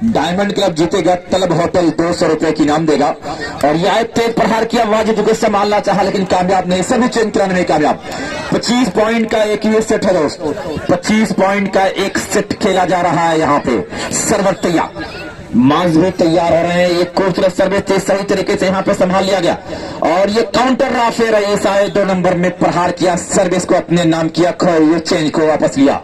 Diamond club जीतेगा, तलब hotel 200 रुपए की इनाम देगा। और यह तेज प्रहार किया, वाजिद को संभालना चाहा लेकिन कामयाब नहीं, सभी चेंज कराने में कामयाब। 25 पॉइंट का एक ही सेट है दोस्त, 25 पॉइंट का एक सेट खेला जा रहा है। यहाँ पे सर्वर तैयार, मार्क्स भी तैयार हो रहे हैं। एक खूबसूरत सर्विस सही तरीके से यहाँ पे संभाल लिया गया और ये काउंटर राफे रईस आए, 2 नंबर में प्रहार किया, सर्विस को अपने नाम किया, ये चेंज को वापस लिया।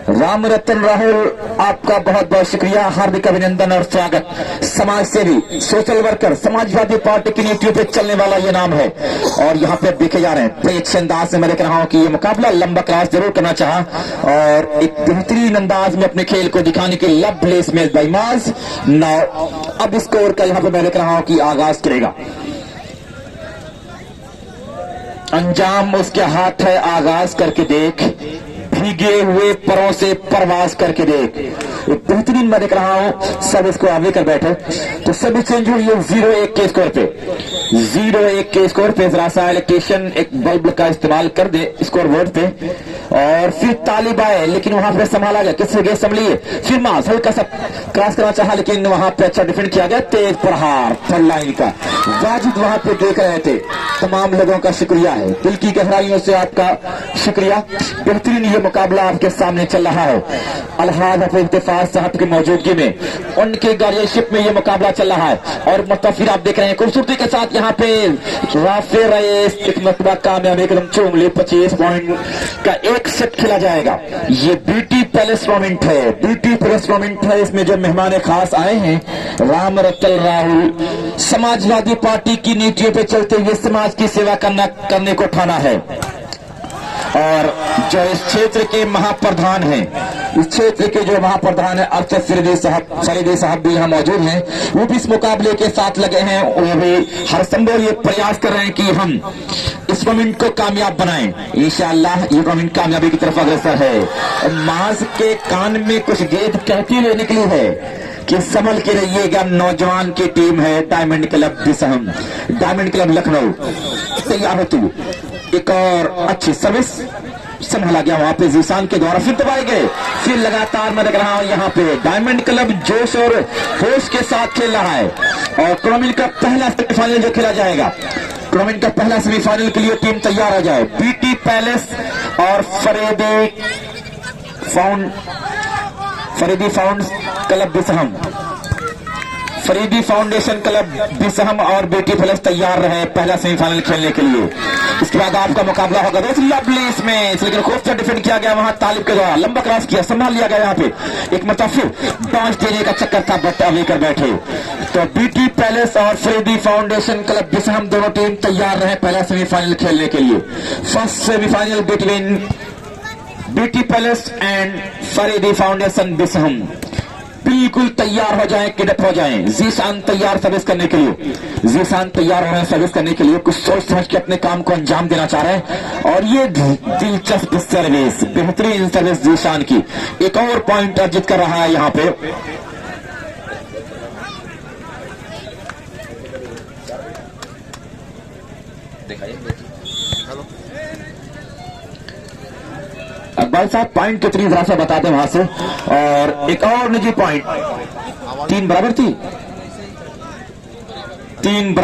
राम रतन राहुल, आपका बहुत बहुत शुक्रिया, हार्दिक अभिनंदन और स्वागत। समाज सेवी, सोशल वर्कर, समाजवादी पार्टी की नीतियों पे चलने वाला ये नाम है और यहाँ पे देखे जा रहे हैं। प्रेक्षक अंदाज से मैं देख रहा हूँ कि ये मुकाबला लंबा क्लास जरूर करना चाहा और एक बेहतरीन अंदाज में अपने खेल को दिखाने के लिए प्लेस में बाईमाज नौ। अब स्कोर का यहाँ पे मैं देख रहा हूँ कि आगाज करेगा, अंजाम उसके हाथ है, आगाज करके देख, भीगे हुए परों से परवाज करके देख। एक बेहतरीन मैं देख रहा हूं, सब इसको आगे कर बैठे तो सभी चेंज हुई है 0-1 के स्कोर पे, 0-1 के स्कोर पे। जरा सा इलेक्ट्रिशियन एक बल्ब का इस्तेमाल कर दे स्कोर बोर्ड पे और फिर तालिब आए लेकिन वहां पे संभाला गया, किस जगह संभलिए, फिर मास हल्का सा क्रॉस करना चाहा लेकिन वहां पे अच्छा डिफेंड किया गया। तेज प्रहार थर्ड लाइन का, वाजिद वहां पे देख रहे थे। तमाम लोगों का शुक्रिया है, दिल की गहराइयों से आपका शुक्रिया। बेहतरीन ये मुकाबला आपके सामने चल रहा है। अलहाज इफ्तिखार साहब की मौजूदगी में, उनके गार्डियनशिप में ये मुकाबला चल रहा है और मतलब आप देख रहे हैं खूबसूरती के साथ यहाँ पे राफे रईस एक मरतबा कामयाब एकदम चूम ले। 25 पॉइंट का एक सेट खेला जाएगा। ये ब्यूटी पैलेस टूर्नामेंट है, ब्यूटी पैलेस टूर्नामेंट है। इसमें जो मेहमान खास आए हैं, राम रतन राहुल, समाजवादी पार्टी की नीतियों पे चलते हुए समाज की सेवा करने को ठाना है और जो इस क्षेत्र के महाप्रधान हैं, इस क्षेत्र के जो महाप्रधान है अरशद फरीदी साहब भी यहाँ मौजूद हैं, वो भी इस मुकाबले के साथ लगे हैं। वो भी हर संभव ये प्रयास कर रहे हैं कि हम इस टूर्नामेंट को कामयाब बनाएं। इंशाअल्लाह ये टूर्नामेंट कामयाबी की तरफ अग्रसर है। माज के कान में कुछ गेंद कहती हुई निकली है कि संभल के रहिएगा, नौजवान की टीम है Diamond Club Bisham, Diamond Club Lucknow तैयार हो तू। एक और अच्छी सर्विस संभाला गया वहां पे जीशान के द्वारा, फिर दबाए गए, फिर लगातार मैं देख रहा हूं यहाँ पे डायमंड क्लब जोश और होश के साथ खेल रहा है। और टूर्नामेंट का पहला सेमीफाइनल जो खेला जाएगा, टूर्नामेंट का पहला सेमीफाइनल के लिए टीम तैयार हो जाए। बीटी पैलेस और Faridi Club Bisham, Faridi Foundation Club Bisham और बेटी पैलेस तैयार रहे पहला सेमीफाइनल खेलने के लिए। इसके बाद आपका मुकाबला होगा लवली इसमें, लेकिन खूबसूरत डिफेंड किया गया वहां तालिब के द्वारा, लंबा क्रॉस किया, संभाल लिया गया। यहाँ पे एक मतलब फिर डॉन्च देने का चक्कर था बट अभी कर बैठे। तो बीटी पैलेस और फरीदी फाउंडेशन क्लब बिसहम दोनों टीम तैयार रहे पहला सेमीफाइनल खेलने के लिए। First semifinal between BT Palace and Faridi Foundation Bisham. बिल्कुल तैयार हो जाएं, किडप हो जाएं। जीशान तैयार सर्विस करने के लिए, जीशान तैयार हो रहे हैं सर्विस करने के लिए, कुछ सोच समझ के अपने काम को अंजाम देना चाह रहे हैं और ये दिलचस्प सर्विस, बेहतरीन सर्विस जीशान की, एक और पॉइंट अर्जित कर रहा है यहाँ पे। अकबर साहब पॉइंट कितनी जरा सा बता दें वहां से। और एक और निजी पॉइंट, 3 बराबर थी, 3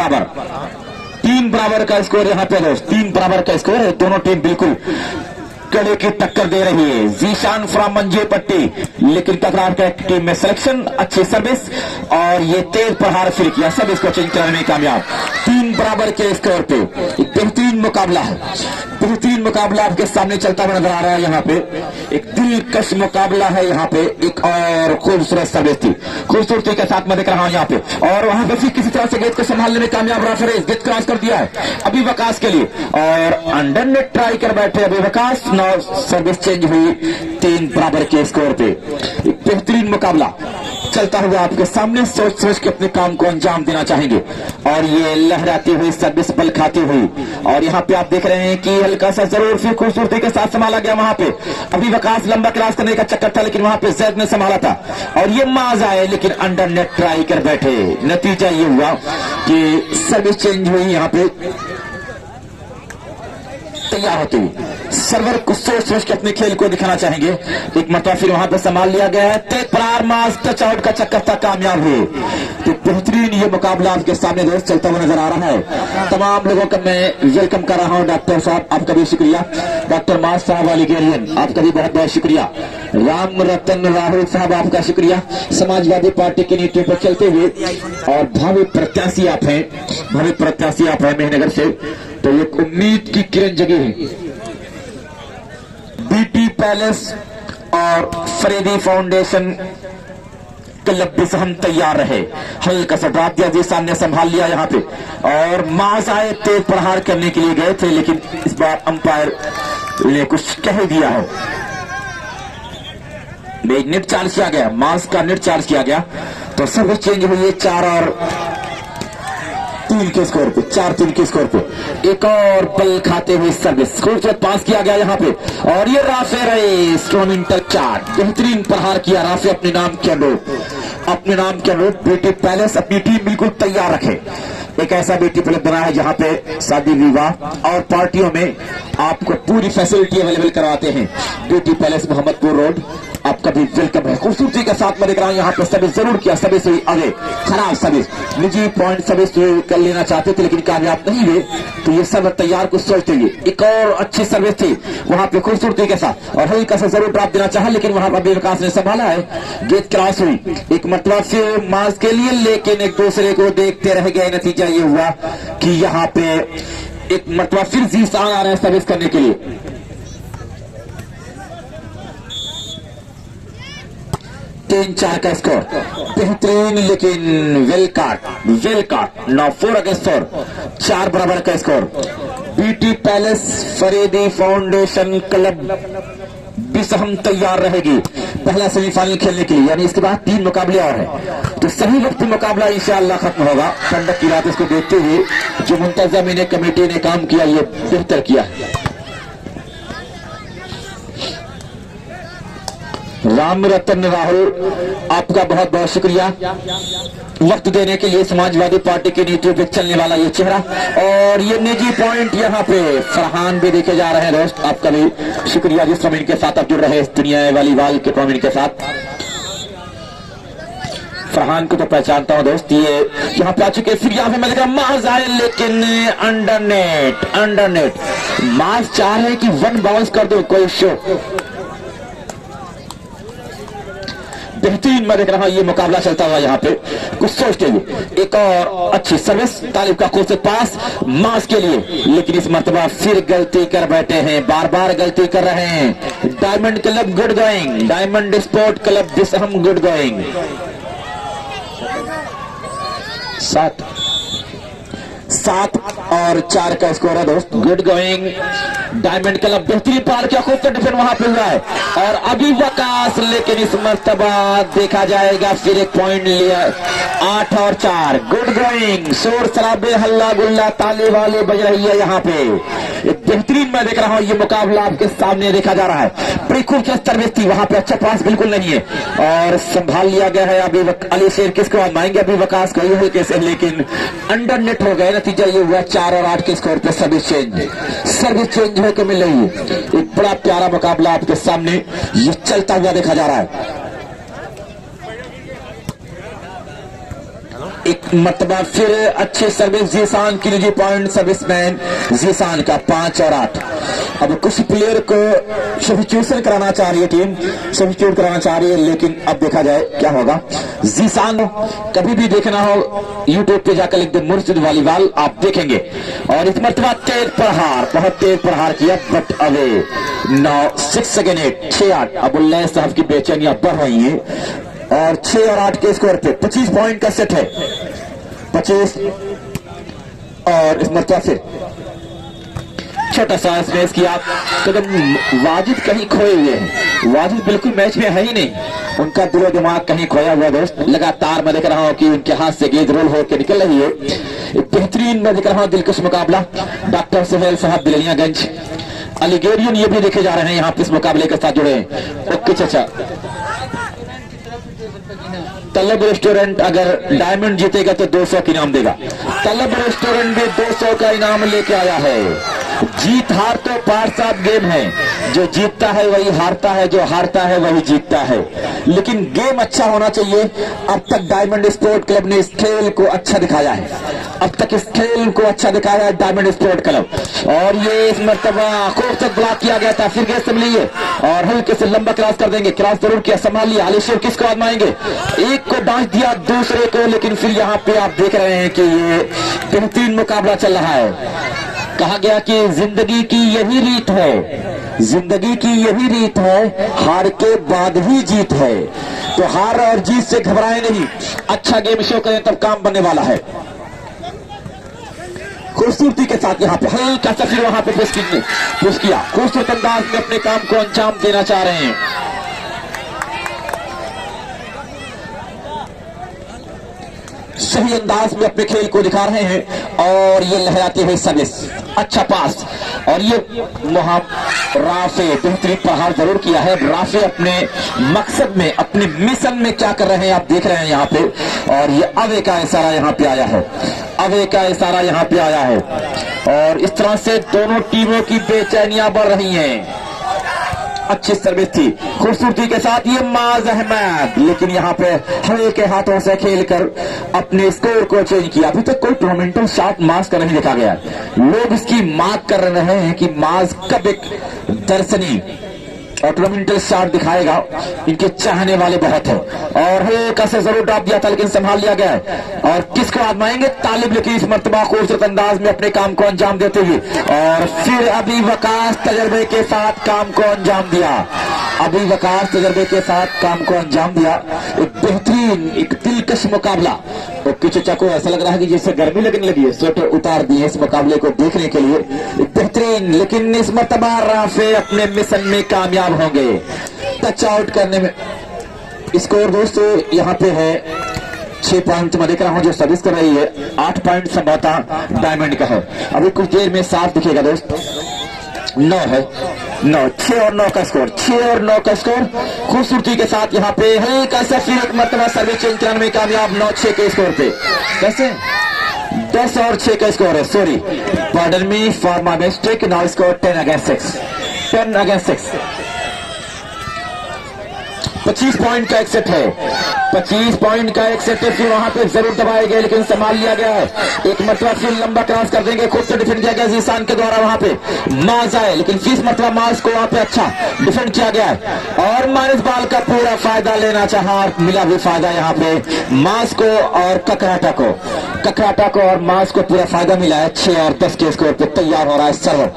बराबर का स्कोर यहाँ पे दोस्त, 3 बराबर का स्कोर है। दोनों टीम बिल्कुल कड़े की टक्कर दे रही है। जीशान फ्रॉम मंजे पट्टी, लेकिन टकराव का टीम में सिलेक्शन, अच्छी सर्विस और ये तेज प्रहार फिर किया, सब इसको चेंज करने में कामयाब। 3 बराबर के स्कोर पे एक बेहतरीन मुकाबला है, बेहतरीन मुकाबला आपके सामने चलता हुआ नजर आ रहा है। यहाँ पे एक दिलकश मुकाबला है। यहाँ पे एक और खूबसूरत सर्विस थी, खूबसूरती के साथ मैं देख रहा हूँ यहाँ पे, और वहां पे फिर किसी तरह से गेंद को संभालने में कामयाब रहा। फिर गेंद क्रॉस कर दिया है अभी वकास के लिए और अंडर नेट ट्राई कर बैठे अभी वकास। सर्विस चेंज हुई 3 बराबर के स्कोर पे। एक बेहतरीन मुकाबला चलता हुआ आपके सामने, सोच सोच के अपने काम को अंजाम देना चाहेंगे और ये लहराती हुई सर्विस बल खाती हुई। और यहाँ पे आप देख रहे हैं कि हल्का सा जरूर फिर खूबसूरती के साथ संभाला गया। वहां पे अभी वकास लंबा क्रॉस करने का चक्कर था लेकिन वहां पे जैद ने संभाला था और ये माज आए लेकिन अंडर नेट ट्राई कर बैठे। नतीजा ये हुआ कि सर्विस चेंज हुई यहाँ पे तैयार होती हुई सर्वर को सोच सोच के अपने खेल को दिखाना चाहेंगे। एक मरतबा फिर वहां पर संभाल लिया गया है, तेज प्रहार मास टच आउट का चक्कर तक कामयाब हुए। तो बेहतरीन ये मुकाबला आपके सामने दोस्त चलता हुआ नजर आ रहा है। तमाम लोगों का मैं वेलकम कर रहा हूं। डॉक्टर साहब आपका भी शुक्रिया, डॉक्टर मास साहब अलीगेरियन आपका भी बहुत बहुत शुक्रिया, राम रतन राहुल साहब आपका शुक्रिया। समाजवादी पार्टी के नीति पर चलते हुए और भावी प्रत्याशी आप हैं, भावी प्रत्याशी आप हैं मेहनगर से, तो एक उम्मीद की किरण जगी है। बीटी पैलेस और फरीदी फाउंडेशन क्लब भी से हम तैयार रहे। हल्का सा ड्रॉप दिया जी, सामने संभाल लिया यहाँ पे और मास आए तेज प्रहार करने के लिए गए थे, लेकिन इस बार अंपायर ने कुछ कह दिया है। नेट चार्ज किया गया, मास का नेट चार्ज किया गया, तो सर्विस चेंज हुई है 4 और 3 के स्कोर पे, 4-3 के स्कोर पे। एक और बल खाते हुए सर्विस स्कोर पास किया गया यहाँ पे और ये राफे रहे स्ट्रॉन्ग इंटर 4 बेहतरीन प्रहार किया राफे अपने नाम के अनुरूप, अपने नाम के अनुरूप। बीटी पैलेस अपनी टीम बिल्कुल तैयार रखे। एक ऐसा बीटी पैलेस बना है जहां पे शादी विवाह और पार्टियों में आपको पूरी फैसिलिटी अवेलेबल करवाते हैं। बीटी पैलेस मोहम्मदपुर रोड आपका भी वेलकम है। खूबसूरती के साथ मैं देख रहा हूं यहाँ पे सर्विस जरूर किया, सर्विस हुई आगे, खराब सर्विस, निजी पॉइंट सर्विस कर लेना चाहते थे लेकिन कामयाब नहीं हुए, तो ये सब तैयार कुछ सोचते हुए एक और अच्छी सर्विस थी वहां पे खूबसूरती के साथ और हल्का सा जरूर ड्रॉप देना चाहा, लेकिन वहां पर विकास ने संभाला है। गेट क्रॉस हुई एक मतलब से मास के लिए, लेकिन एक दूसरे को देखते रह गए। नतीजा ये हुआ कि यहाँ पे एक मतलब फिर जीसान आ रहे हैं सर्विस करने के लिए। 3-4 का स्कोर बेहतरीन, लेकिन वेल काट 9-4 अगेंस्ट 4 बराबर का score. BT palace Faridi Foundation club भी हम तैयार रहेगी पहला सेमीफाइनल खेलने के लिए, यानी इसके बाद 3 मुकाबले और हैं, तो सही वक्त मुकाबला इंशाअल्लाह खत्म होगा। ठंडक की रात इसको देखते हुए जो मुंतज़म कमेटी ने काम किया ये बेहतर किया। राम रतन राहुल आपका बहुत बहुत शुक्रिया वक्त देने के लिए। समाजवादी पार्टी की नीतियों पे चलने वाला ये चेहरा और ये निजी पॉइंट यहाँ पे फरहान भी देखे जा रहे हैं दोस्त, आपका भी शुक्रिया जिस प्रवीण के साथ आप जुड़ रहे हैं, इस दुनिया वालीबाल के प्रवीण के साथ। फरहान को तो पहचानता हूं दोस्त, ये यहाँ पे आ चुके। फिर यहाँ पे मैं देखा मास आए लेकिन अंडरनेट मास चाह रहे कि 1 बाउंस कर दो, कोई शो बेहतरीन मैं देख रहा हूं ये मुकाबला चलता हुआ यहाँ पे कुछ सोचते हुए। एक और अच्छी सर्विस तालिब का खूब से पास मास के लिए, लेकिन इस मर्तबा फिर गलती कर बैठे हैं, बार बार गलती कर रहे हैं। Diamond club good going, diamond sport club this हम गुड गोइंग। 7 और 4 का स्कोर है दोस्त, गुड गोइंग। डायमंड क्लब बेहतरीन पार किया, खूब डिफेंड वहां पे हुआ है और अभी वकास, लेकिन इस मर्तबा देखा जाएगा फिर एक पॉइंट लिया। 8 और 4 गुड गोइंग। शोर शराबे हल्ला गुल्ला ताले वाले बज रही है यहाँ पे। एक बेहतरीन मैं देख रहा हूँ ये मुकाबला आपके सामने देखा जा रहा है। बड़ी खूबसूरत सर्विस थी वहां पे, अच्छा पास बिल्कुल नहीं है और संभाल लिया गया है। अभी अली शेर किसको आजमाएंगे, अभी वकास को ही कैसे, लेकिन अंडरनेट हो गए। नतीजा ये हुआ 4 और 8 के स्कोर पे सर्विस चेंज होकर मिल रही है। एक बड़ा प्यारा मुकाबला आपके सामने ये चलता हुआ देखा जा रहा है। एक मरतबा फिर अच्छे सर्विस जीसान की निजी पॉइंट सर्विसमैन जीसान का 5 और 8। अब कुछ प्लेयर को सब्स्टिट्यूशन कराना चाह रही है टीम, सब्स्टिट्यूट कराना चाह रही है, लेकिन अब देखा जाए क्या होगा। जीसान कभी भी देखना हो यूट्यूब पे जाकर लिख दे मुर्शिद वालीबाल, आप देखेंगे। और इस मरतबा तेज प्रहार, बहुत तेज प्रहार किया, बट अवे 9-6 अगेन 8 6-8। अबुल्ला साहब की बेचैनियां बढ़ रही है और 6 और 8 के स्कोर पे 25 पॉइंट का सेट है, 25। और इस मरतबा फिर छोटा सा स्पेस किया, कदम वाजिद कहीं खोए हुए हैं, वाजिद बिल्कुल मैच में है ही नहीं, उनका दिलो दिमाग कहीं खोया हुआ दोस्त। लगातार मैं देख रहा हूं कि उनके हाथ से गेंद रोल होकर निकल रही है। बेहतरीन मैं देख रहा हूं दिलकश मुकाबला। डॉक्टर सुहेल साहब दिलियागंज अलीगेरियन ये भी देखे जा रहे हैं यहाँ पे इस मुकाबले के साथ जुड़े हैं। ओके चाचा, तलब रेस्टोरेंट अगर डायमंड जीतेगा तो 200 का इनाम देगा। तलब रेस्टोरेंट भी 200 का इनाम लेके आया है। जीत हार तो पार्ट साथ गेम है, जो जीतता है वही हारता है, जो हारता है वही जीतता है, लेकिन गेम अच्छा होना चाहिए। अब तक डायमंड स्पोर्ट क्लब ने इस खेल को अच्छा दिखाया है, अब तक इस खेल को अच्छा दिखाया है डायमंड स्पोर्ट क्लब। और ये इस मरतबा खूबसूरत ब्लॉक किया गया था, फिर गेंद संभली है और हल्के से लंबा क्रॉस कर देंगे, क्रॉस जरूर किया, संभाल लिया आलिशेर, किसको आजमाएंगे, एक को डांच दिया दूसरे को, लेकिन फिर यहाँ पे आप देख रहे हैं कि ये बेहतरीन मुकाबला चल रहा है। कहा गया कि जिंदगी की यही रीत है, जिंदगी की यही रीत है, हार के बाद ही जीत है, तो हार और जीत से घबराए नहीं, अच्छा गेम शो करें तब काम बनने वाला है। खूबसूरती के साथ यहाँ पे हल्का सा फिर वहां पे पुश किया, खूबसूरत अंदाज में अपने काम को अंजाम देना चाह रहे हैं। सही अंदाज में अपने खेल को दिखा रहे हैं और ये लहराते हुए सर्विस, अच्छा पास, और ये राफे बेहतरीन प्रहार जरूर किया है। राफे अपने मकसद में, अपने मिशन में क्या कर रहे हैं आप देख रहे हैं यहाँ पे, और ये अवे का इशारा यहाँ पे आया है, अवे का इशारा यहाँ पे आया है, और इस तरह से दोनों टीमों की बेचैनियां बढ़ रही हैं। अच्छी सर्विस थी, खूबसूरती के साथ ये माज अहमद, लेकिन यहाँ पे हल्के हाथों से खेलकर अपने स्कोर को चेंज किया। अभी तक कोई टूर्नामेंटल शॉट माज का नहीं देखा गया, लोग इसकी मांग कर रहे हैं कि माज कब एक दर्शनी और टूर्नामेंटल शॉट दिखाएगा, इनके चाहने वाले बहुत हैं। और हल्का से जरूर डाल दिया था लेकिन संभाल लिया गया है, और किसको आजमाएंगे, तालिब, लेकिन इस मर्तबा खूबसूरत अंदाज में अपने काम को अंजाम देते हुए, और फिर अभी वकास तजर्बे के साथ काम को अंजाम दिया, अभी वकास तजर्बे के साथ काम को अंजाम दिया। एक बेहतरीन, एक दिलकश मुकाबला। तो किचु को ऐसा लग रहा है कि जैसे गर्मी लगने लगी है, स्वेटर उतार दिए इस मुकाबले को देखने के लिए, एक बेहतरीन, लेकिन इस मर्तबा राफे अपने मिशन में कामयाब होंगे टच आउट करने में। स्कोर दोस्तों यहाँ पे है 6 पॉइंट मैं देख रहा हूँ जो सर्विस कर रही है, 8 पॉइंट संभवतः डायमंड का है। अभी कुछ देर में साफ दिखेगा दोस्त, 9 है, 9, 6 और 9 का स्कोर, 6 और 9 का स्कोर। खूबसूरती के साथ यहाँ पे हल्का सा फिर एक मरतबा सर्विस चेंज कराने में कामयाब, 9-6 के स्कोर पे। कैसे 10 और 6 का स्कोर है, sorry pardon me for my mistake, now score 10 against 6, 10 against 6। 25 point का एक सेट है, 25 पॉइंट का एक सेट है, फिर वहां पे जरूर दबाए गए लेकिन संभाल लिया गया है। एक मरतबा फिर लंबा क्रॉस कर देंगे, खूब से डिफेंड किया गया जीसान के द्वारा, वहां पे माज आए लेकिन फिर मरतबा माज को वहां पे अच्छा डिफेंड किया गया है, और मानिस बाल का पूरा फायदा लेना चाहा, मिला भी फायदा यहाँ पे माज को और ककराटा को, ककराटा को और माज को पूरा फायदा मिला है। 6 और 10 के स्कोर पे तैयार हो रहा है सर्वर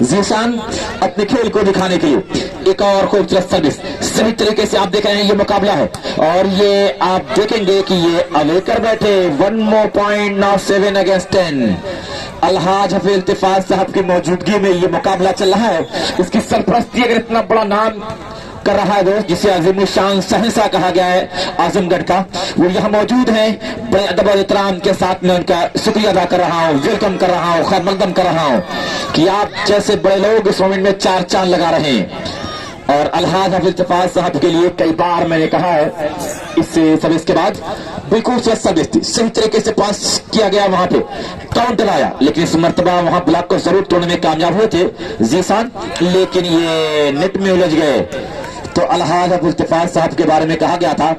जीसान अपने खेल को दिखाने के लिए। एक और खूबसूरत सर्विस, सही तरीके से आप देख रहे हैं ये मुकाबला है, और ये आप देखेंगे कि ये अवे कर बैठे। 1 more point, now 7 against 10। Alhaj Hafeez इल्तिफात साहब की मौजूदगी में ये मुकाबला चल रहा है। इसकी सरपरस्ती अगर इतना बड़ा नाम कर रहा है दोस्त, जिसे अजीम शान सहसा कहा गया है आजमगढ़ का, वो यहाँ मौजूद है, बड़े अदब और एहतराम के साथ में उनका शुक्रिया अदा कर रहा हूँ, वेलकम कर रहा हूँ, खैर मकदम कर रहा हूँ कि आप जैसे बड़े लोग इस मोमेंट में 4 चांद लगा रहे हैं। और अलहाज हफीज इल्तिफात साहब के लिए कई बार मैंने कहा है, इस सर्विस के बाद बिल्कुल सर्विस थी, सही तरीके से पास किया गया, वहां पे काउंटर आया, लेकिन इस मर्तबा वहां ब्लॉक को जरूर तोड़ने में कामयाब हुए थे जीसान, लेकिन ये नेट में उलझ गए। तो अलहाज हफीज इल्तिफात साहब के बारे में कहा गया था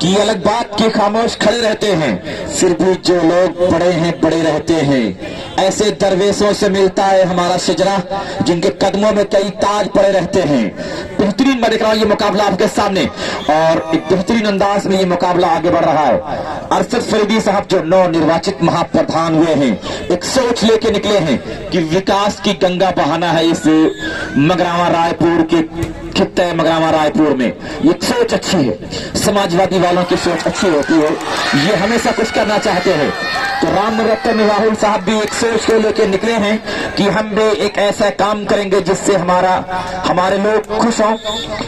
कि अलग बात के खामोश खड़े रहते हैं, फिर भी जो लोग बड़े हैं बड़े रहते हैं। ऐसे दरवेशों से मिलता है हमारा शजरा, जिनके कदमों में कई ताज पड़े रहते हैं। बेहतरीन मैं देख रहा हूं ये मुकाबला आपके सामने, और एक बेहतरीन अंदाज में ये मुकाबला आगे बढ़ रहा है। अरशद फरीदी साहब जो नव निर्वाचित महाप्रधान हुए हैं, एक सोच लेके निकले हैं कि विकास की गंगा बहाना है इस मगरावा रायपुर के खित्ते मगरावा रायपुर में। ये सोच अच्छी है, समाजवादी वालों की सोच अच्छी होती है, ये हमेशा कुछ करना चाहते हैं। तो राम रतन राहुल साहब भी एक सोच को लेकर निकले हैं कि हम भी एक ऐसा काम करेंगे जिससे हमारे लोग खुश हों।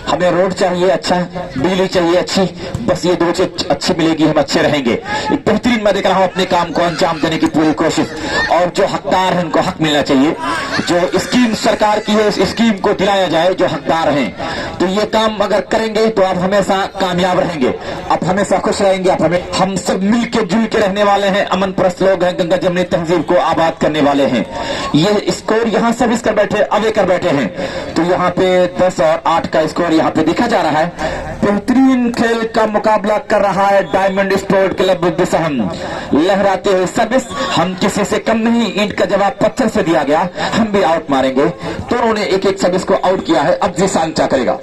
हमें रोड चाहिए अच्छा, बिजली चाहिए अच्छी, बस ये 2 चीज अच्छी मिलेगी हम अच्छे रहेंगे। एक बेहतरीन मैं देख रहा हूं अपने काम को अंजाम देने की पूरी कोशिश, और जो हकदार है उनको हक मिलना चाहिए। जो स्कीम सरकार की है उस स्कीम को दिलाया जाए जो हकदार हैं। तो ये काम अगर करेंगे तो आप हमेशा कामयाब रहेंगे। आप हमेशा खुश रहेंगे। आप हम सब मिल के जुल के रहने वाले हैं, अमन परस्त लोग हैं, गंगा जमनी तहजीब को आबाद करने वाले हैं। ये स्कोर यहाँ सर्विस कर बैठे, अवे कर बैठे हैं, तो यहाँ पे 10 और 8 का स्कोर यहाँ पे देखा जा रहा है। बेहतरीन खेल का मुकाबला कर रहा है डायमंड स्पोर्ट क्लब बिसहम। लहराते हुए सर्विस, हम किसी से कम नहीं, ईंट का जवाब पत्थर से दिया गया, हम भी आउट मारेंगे। तो उन्होंने एक एक सर्विस को आउट किया है। अब जीशान क्या करेगा?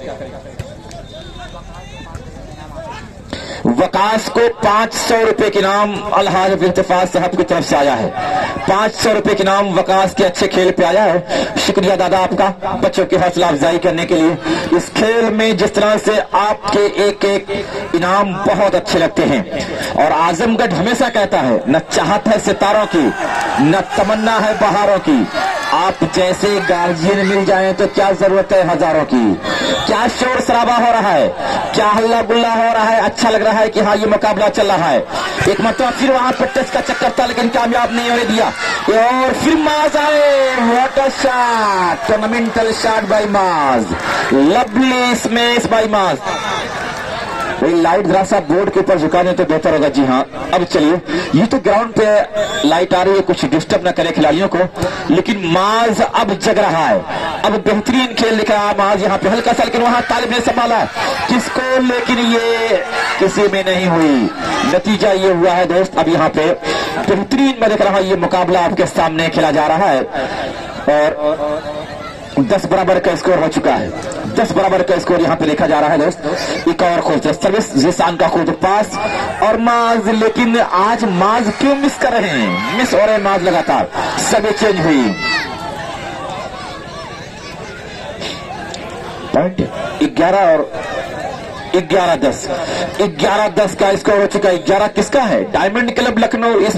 वकास को 500 रुपए के नाम अलहाज इत्तेफाक साहब की तरफ से आया है। 500 रुपए के नाम वकास के अच्छे खेल पे आया है। शुक्रिया दादा आपका, बच्चों की हौसला अफजाई करने के लिए। इस खेल में जिस तरह से आपके एक एक इनाम बहुत अच्छे लगते हैं, और आजमगढ़ हमेशा कहता है न चाहत है सितारों की, न तमन्ना है बहारों की, आप जैसे गार्जियन मिल जाए तो क्या जरूरत है हजारों की। क्या शोर शराबा हो रहा है, क्या हल्ला गुल्ला हो रहा है, अच्छा लग रहा है कि हाँ ये मुकाबला चल रहा है। एक मतलब फिर वहां पर टच का चक्कर था लेकिन कामयाब नहीं होने दिया, और फिर माज आए, what a shot, tournamental shot by Maaz, lovely smash by Maaz. Light जरा सा बोर्ड के ऊपर झुका दें तो बेहतर होगा। जी हाँ, अब चलिए, ये तो ग्राउंड पे लाइट आ रही है, कुछ डिस्टर्ब ना करे खिलाड़ियों को, लेकिन माज अब जग रहा है। अब बेहतरीन खेल दिख रहा है माज यहाँ पे, हल्का सा, लेकिन वहां तालिब ने संभाला किसको, लेकिन ये किसी में नहीं हुई। नतीजा ये हुआ है दोस्त, अब यहाँ पे बेहतरीन मैं देख रहा हूं, ये मुकाबला आपके सामने खेला जा रहा है, और 10 बराबर का स्कोर हो चुका है। 10 बराबर का स्कोर यहाँ पे देखा जा रहा है दोस्त। एक और खोज सर्विस, जीशान का खुद पास और माज, लेकिन आज माज क्यों मिस कर रहे हैं? मिस हो रहे हैं माज लगातार, सभी चेंज हुई। पॉइंट 11 और 11-10, 11-10 का स्कोर हो चुका है। 11 किसका है? डायमंड क्लब लखनऊ, इस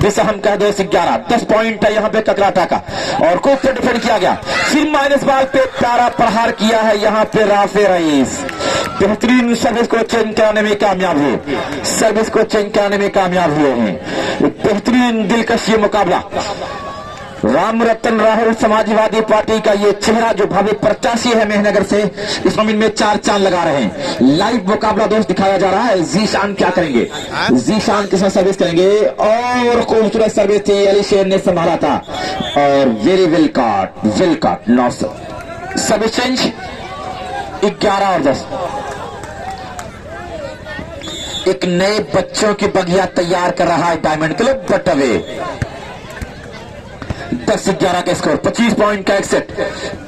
बिसहम का दोस्त 11। 10 पॉइंट है यहाँ पे ककराटा का, और खूब से डिफेंड किया गया। फिर माइनस बॉल पे प्यारा प्रहार किया है यहाँ पे राफे रईस। बेहतरीन सर्विस को चेंज कराने में कामयाब हुए, सर्विस को चेंज कराने में कामयाब हुए हैं। बेहतरीन दिलकश ये मुकाबला। राम रतन राहुल समाजवादी पार्टी का ये चेहरा जो भावी प्रत्याशी है मेहनगर से, इस जमीन में 4 चांद लगा रहे हैं। लाइव मुकाबला दोस्त दिखाया जा रहा है। जीशान क्या करेंगे? जीशान के साथ सर्विस करेंगे, और खूबसूरत सर्विस थी, अली शेर ने संभाला था, और वेरी वेल काट 9 सर्विस चेंज। 11 और 10, एक नए बच्चों की बगिया तैयार कर रहा है डायमंड क्लब बटवे। 10-11 का स्कोर, 25 पॉइंट का एक सेट।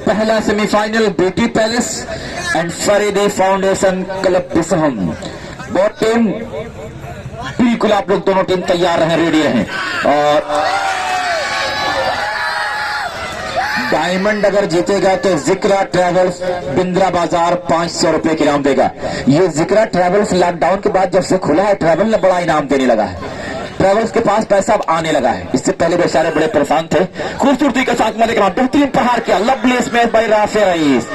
पहला semifinal Beauty Palace and Faridi Foundation Club Bisham. बहुत टीम, बिल्कुल आप लोग दोनों टीम तैयार रहें, रेडी रहें। और डायमंड अगर जीतेगा तो जिक्रा ट्रेवल्स बिंद्रा बाजार 500 रुपए के इनाम देगा। ये जिक्रा ट्रेवल्स लॉकडाउन के बाद जब से खुला है, ट्रेवल ने बड़ा इनाम देने लगा है। ट्रेवल्स के पास पैसा अब आने लगा है, इससे पहले बेचारे बड़े परेशान थे। खूबसूरती के साथ मैं बेहतरीन प्रहार किया, lovely smash bye Rafe rice.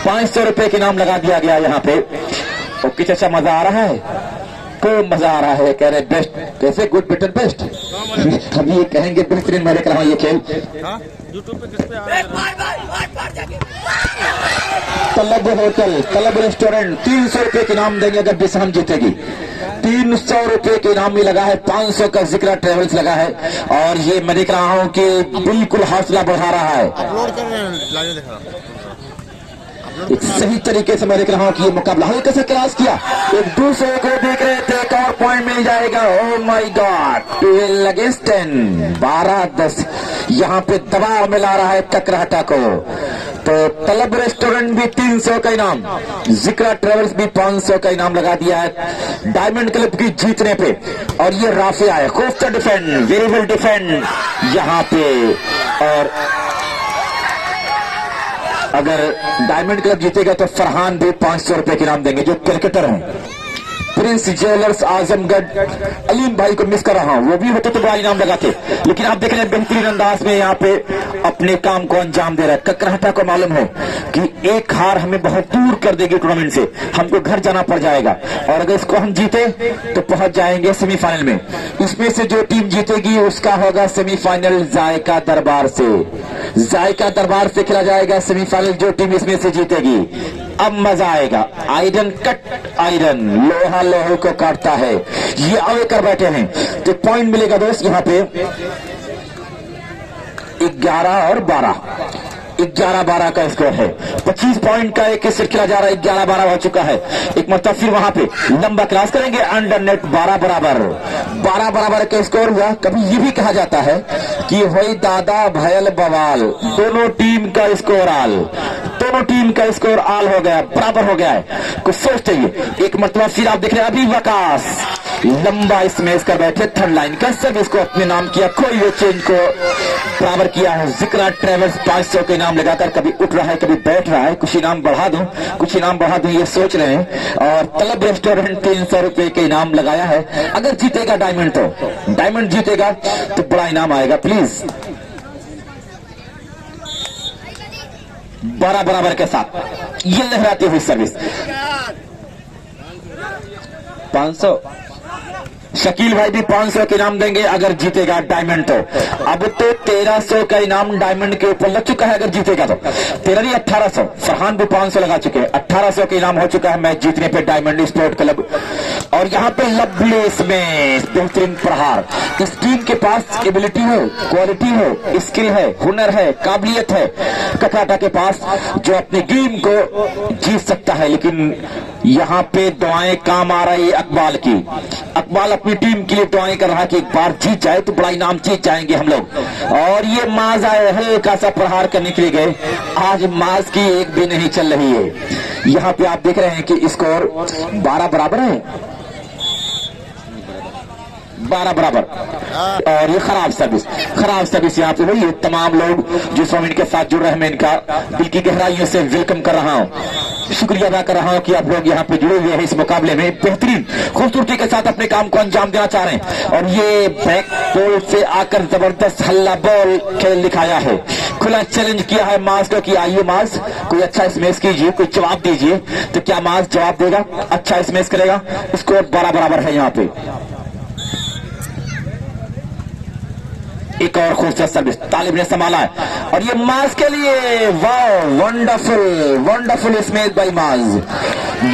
500 रुपए के इनाम लगा दिया गया यहाँ पे। ओके चाचा, मजा आ रहा है? खूब मजा आ रहा है, कह रहे बेस्ट, कैसे? Good better best. हम ये कहेंगे बेहतरीन, मैं देख रहा हूँ ये खेल। तलब होटल, तलब रेस्टोरेंट 300 रुपए के इनाम देंगे अगर बिसहम जीतेगी। 300 रुपए के इनाम भी लगा है, 500 का जिक्रा ट्रेवल्स लगा है, और ये मैं देख रहा हूँ कि बिल्कुल हौसला बढ़ा रहा है। एक सही तरीके से मैं देख रहा हूँ कि ये मुकाबला हल्का सा क्रॉस किया, एक दूसरे को देख रहे थे, एक और पॉइंट मिल जाएगा। ओह माय गॉड, 12 अगेंस्ट 10, 12-10 यहाँ पे दबाव मिला रहा है ककराटा को। तो तलब रेस्टोरेंट भी 300 का इनाम, जिक्रा ट्रेवल्स भी 500 का इनाम लगा दिया है डायमंड क्लब की जीतने पे। और ये राफे आए, खूब डिफेंड, वेरी वेल डिफेंड यहाँ पे। और अगर डायमंड क्लब जीतेगा तो फरहान भी 500 रुपए के इनाम देंगे, जो क्रिकेटर हैं। प्रिंस ज्वेलर्स आजमगढ़, अलीम भाई को मिस कर रहा हूं, वो भी होते तो बड़ा इनाम लगाते, लेकिन आप देख रहे हैं बेहतरीन अंदाज में यहाँ पे अपने काम को अंजाम दे रहा है। ककराटा को मालूम है कि एक हार हमें बहुत दूर कर देगी टूर्नामेंट से, हमको घर जाना पड़ जाएगा, और अगर इसको हम जीते तो पहुंच जाएंगे सेमीफाइनल में। इसमें से जो टीम जीतेगी उसका होगा सेमीफाइनल जायका दरबार से, जायका दरबार से खेला जाएगा सेमीफाइनल, जो टीम इसमें से जीतेगी। अब मजा आएगा। आयरन कट आयरन, लोहा लोहे को काटता है। ये आगे कर बैठे हैं तो पॉइंट मिलेगा दोस्त यहाँ पे 11 और 12, 11-12 का स्कोर है। 25 पॉइंट का एक सेट खेला जा रहा है, 11-12 हो चुका है। एक मतलब फिर वहां पे लंबा क्रॉस करेंगे, अंडर नेट 12 बराबर का स्कोर हुआ। कभी ये भी कहा जाता है कि वही दादा भयल बवाल, दोनों टीम का स्कोर आल, दोनों टीम का स्कोर आल हो गया, बराबर हो गया है। कुछ सोच चाहिए। एक मतलब फिर आप देख रहे हैं अभी वकास लंबा स्मैश कर बैठे, थर्ड लाइन का सर्विस को अपने नाम किया, कोई वो चेंज को बराबर किया है। जिक्रा ट्रेवल्स 500 के इनाम लगाकर कभी उठ रहा है कभी बैठ रहा है। कुछ इनाम बढ़ा दूं, कुछ इनाम बढ़ा दूं ये सोच रहे हैं। और तलब रेस्टोरेंट 300 रुपए के इनाम लगाया है। अगर जीतेगा डायमंड तो डायमंड जीतेगा तो बड़ा इनाम आएगा। प्लीज 12 बराबर के साथ ये लहराती हुई सर्विस 500। शकील भाई भी 500 के इनाम देंगे अगर जीतेगा डायमंड तो। अब तो 1300 का इनाम डायमंड के ऊपर लग चुका है अगर जीतेगा तो। 13 नहीं 1800। फरहान भी 500 लगा चुके हैं, 1800 के इनाम हो चुका है मैच जीतने पे डायमंड स्पोर्ट क्लब। और यहाँ पे लवली में बेहतरीन प्रहार। इस टीम के पास एबिलिटी हो, क्वालिटी हो, स्किल है, हुनर है, काबिलियत है ककाटा के पास जो अपनी गेम को जीत सकता है। लेकिन यहाँ पे दुआएं काम आ रही है अकबाल की। अकबाल अपनी टीम के लिए दुआएं कर रहा है कि एक बार जीत जाए तो बड़ा इनाम जीत जाएंगे हम लोग। और ये माज आए हल्का सा प्रहार करने के लिए गए। आज माज की एक भी नहीं चल रही है। यहाँ पे आप देख रहे हैं कि स्कोर 12 बराबर है, 12 बराबर। और ये खराब सर्विस यहाँ पे हुई है। तमाम लोग जो स्वामी के साथ जुड़ रहे हैं मैं इनका दिल की गहराइयों से वेलकम कर रहा हूँ, शुक्रिया अदा कर रहा हूँ कि आप लोग यहाँ पे जुड़े हुए हैं। इस मुकाबले में बेहतरीन खूबसूरती के साथ अपने काम को अंजाम देना चाह रहे हैं। और ये बैक बॉल से आकर जबरदस्त हल्ला बॉल खेल दिखाया है, खुला चैलेंज किया है माज को कि आइए माज कोई अच्छा स्मैश कीजिए, कोई जवाब दीजिए। तो क्या माज जवाब देगा, अच्छा स्मैश करेगा? स्कोर 12 बराबर है यहाँ पे। एक और खूबसूरत सर्विस तालिब ने संभाला है और ये माज के लिए वाह, वंडरफुल स्मैश बाय माज।